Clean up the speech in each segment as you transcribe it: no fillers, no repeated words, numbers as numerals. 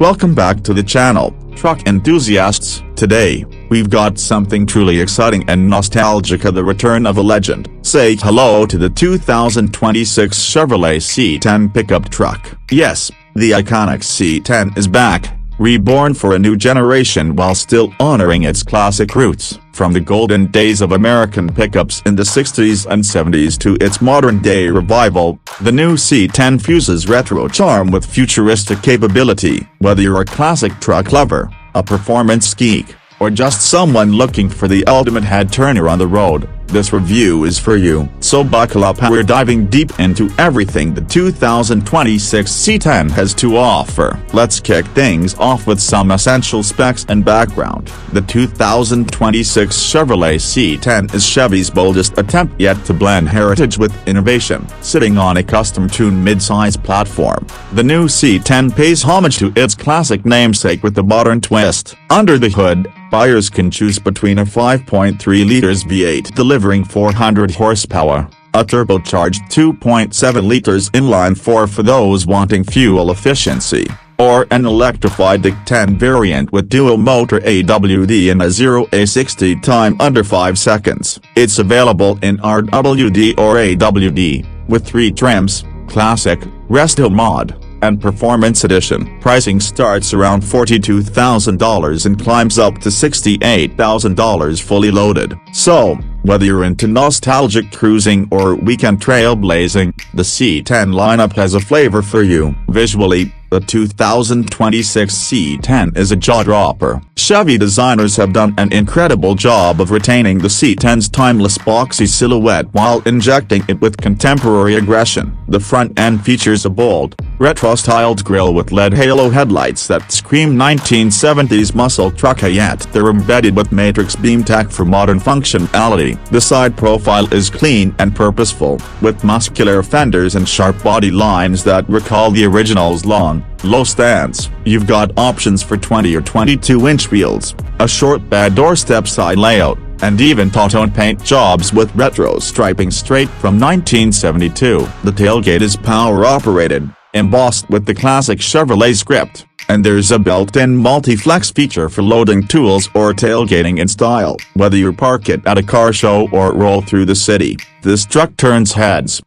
Welcome back to the channel, truck enthusiasts. Today, we've got something truly exciting and nostalgic, the return of a legend. Say hello to the 2026 Chevrolet C10 pickup truck. Yes, the iconic C10 is back, reborn for a new generation while still honoring its classic roots. From the golden days of American pickups in the 60s and 70s to its modern-day revival, the new C10 fuses retro charm with futuristic capability. Whether you're a classic truck lover, a performance geek, or just someone looking for the ultimate head-turner on the road, this review is for you. So buckle up, we're diving deep into everything the 2026 C10 has to offer. Let's kick things off with some essential specs and background. The 2026 Chevrolet C10 is Chevy's boldest attempt yet to blend heritage with innovation. Sitting on a custom-tuned mid-size platform, the new C10 pays homage to its classic namesake with a modern twist. Under the hood, buyers can choose between a 5.3 liters V8 delivering 400 horsepower, a turbocharged 2.7 liters inline-4 for those wanting fuel efficiency, or an electrified C10 variant with dual-motor AWD and a 0-60 time under 5 seconds. It's available in RWD or AWD, with 3 trims: Classic, Restomod, and Performance Edition. Pricing starts around $42,000 and climbs up to $68,000 fully loaded. So, whether you're into nostalgic cruising or weekend trailblazing, the C10 lineup has a flavor for you. Visually, the 2026 C10 is a jaw-dropper. Chevy designers have done an incredible job of retaining the C10's timeless boxy silhouette while injecting it with contemporary aggression. The front end features a bold, retro-styled grille with LED halo headlights that scream 1970s muscle truck, yet they're embedded with matrix beam tech for modern functionality. The side profile is clean and purposeful, with muscular fenders and sharp body lines that recall the original's long, low stance. You've got options for 20 or 22-inch wheels, a short bed doorstep side layout, and even two-tone paint jobs with retro striping straight from 1972. The tailgate is power-operated, embossed with the classic Chevrolet script, and there's a built-in multi-flex feature for loading tools or tailgating in style. Whether you park it at a car show or roll through the city, this truck turns heads.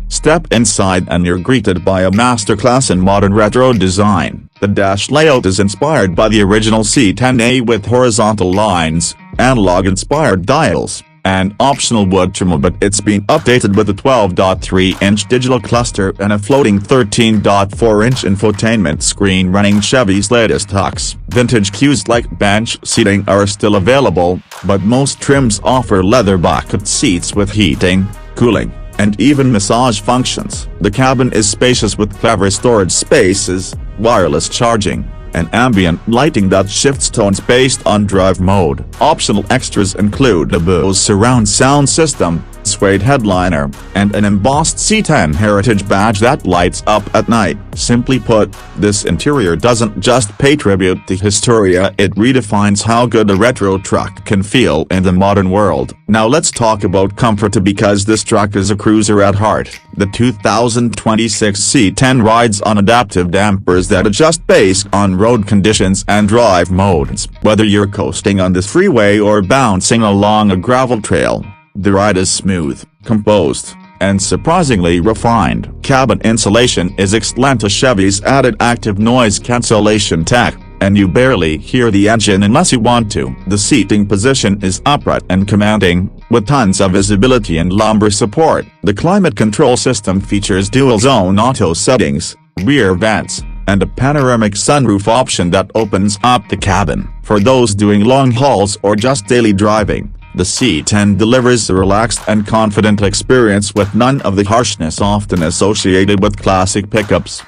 Step inside and you're greeted by a masterclass in modern retro design. The dash layout is inspired by the original C10A with horizontal lines, analog-inspired dials, and optional wood trim, but it's been updated with a 12.3-inch digital cluster and a floating 13.4-inch infotainment screen running Chevy's latest hooks. Vintage cues like bench seating are still available, but most trims offer leather bucket seats with heating, cooling, and even massage functions. The cabin is spacious with clever storage spaces, wireless charging, and ambient lighting that shifts tones based on drive mode. Optional extras include a Bose surround sound system, suede headliner, and an embossed C10 heritage badge that lights up at night. Simply put, this interior doesn't just pay tribute to Historia, it redefines how good a retro truck can feel in the modern world. Now let's talk about comfort, because this truck is a cruiser at heart. The 2026 C10 rides on adaptive dampers that adjust based on road conditions and drive modes. Whether you're coasting on the freeway or bouncing along a gravel trail, the ride is smooth, composed, and surprisingly refined. Cabin insulation is excellent. Chevy's added active noise cancellation tech, and you barely hear the engine unless you want to. The seating position is upright and commanding, with tons of visibility and lumbar support. The climate control system features dual-zone auto settings, rear vents, and a panoramic sunroof option that opens up the cabin. For those doing long hauls or just daily driving, the C10 delivers a relaxed and confident experience with none of the harshness often associated with classic pickups.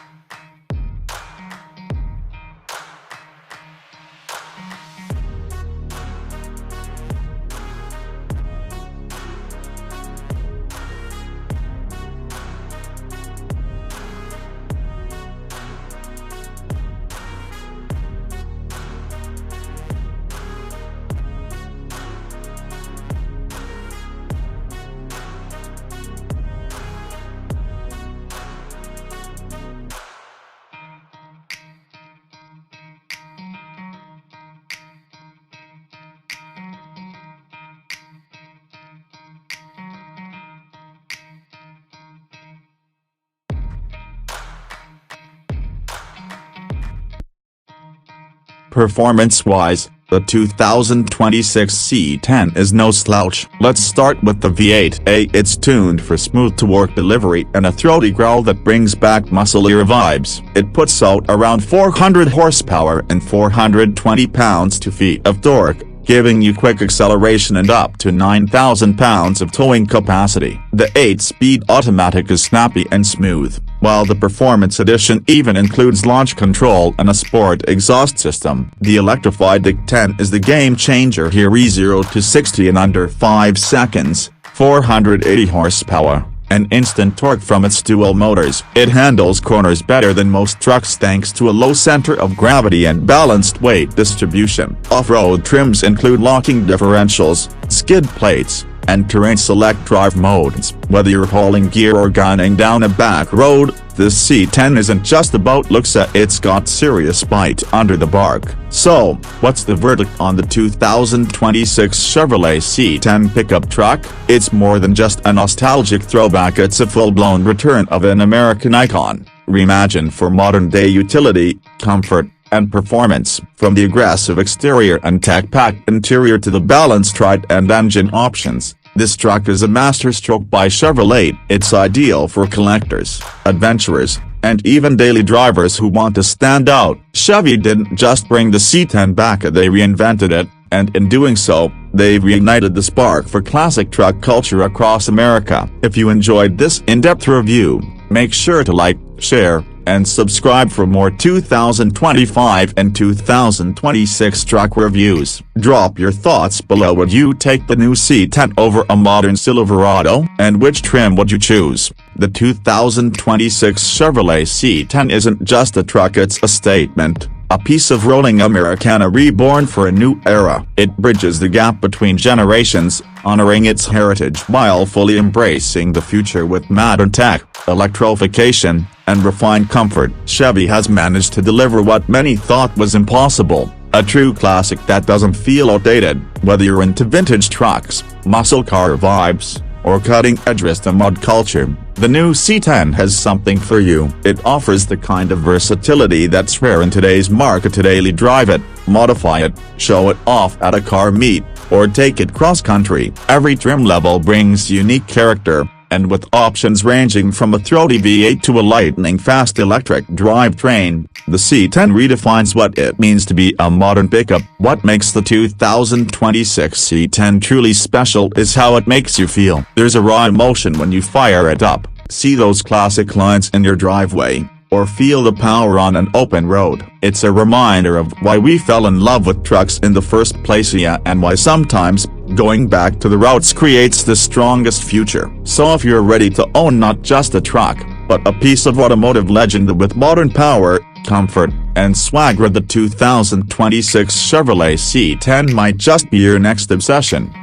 Performance-wise, the 2026 C10 is no slouch. Let's start with the V8. It's tuned for smooth-to-work delivery and a throaty growl that brings back muscle-ear vibes. It puts out around 400 horsepower and 420 pounds-feet of torque, giving you quick acceleration and up to 9,000 pounds of towing capacity. The 8-speed automatic is snappy and smooth, while the Performance Edition even includes launch control and a sport exhaust system. The electrified C10 is the game changer here. 0 to 60 in under 5 seconds, 480 horsepower, and instant torque from its dual motors. It handles corners better than most trucks thanks to a low center of gravity and balanced weight distribution. Off-road trims include locking differentials, skid plates, and terrain select drive modes. Whether you're hauling gear or gunning down a back road, this C10 isn't just about looks, it's got serious bite under the bark. So, what's the verdict on the 2026 Chevrolet C10 pickup truck? It's more than just a nostalgic throwback, it's a full-blown return of an American icon, reimagined for modern-day utility, comfort, and performance. From the aggressive exterior and tech-packed interior to the balanced ride and engine options, this truck is a masterstroke by Chevrolet. It's ideal for collectors, adventurers, and even daily drivers who want to stand out. Chevy didn't just bring the C10 back, they reinvented it, and in doing so, they've reignited the spark for classic truck culture across America. If you enjoyed this in-depth review, make sure to like, share, and subscribe for more 2025 and 2026 truck reviews. Drop your thoughts below. Would you take the new C10 over a modern Silverado? And which trim would you choose? The 2026 Chevrolet C10 isn't just a truck, it's a statement. A piece of rolling Americana reborn for a new era. It bridges the gap between generations, honoring its heritage while fully embracing the future with modern tech, electrification, and refined comfort. Chevy has managed to deliver what many thought was impossible, a true classic that doesn't feel outdated. Whether you're into vintage trucks, muscle car vibes, or cutting-edge Restomod culture, the new C10 has something for you. It offers the kind of versatility that's rare in today's market. To daily drive it, modify it, show it off at a car meet, or take it cross-country. Every trim level brings unique character, and with options ranging from a throaty V8 to a lightning-fast electric drivetrain, the C10 redefines what it means to be a modern pickup. What makes the 2026 C10 truly special is how it makes you feel. There's a raw emotion when you fire it up, see those classic lines in your driveway, or feel the power on an open road. It's a reminder of why we fell in love with trucks in the first place, and why sometimes going back to the roots creates the strongest future. So if you're ready to own not just a truck, but a piece of automotive legend with modern power, comfort, and swagger, the 2026 Chevrolet C10 might just be your next obsession.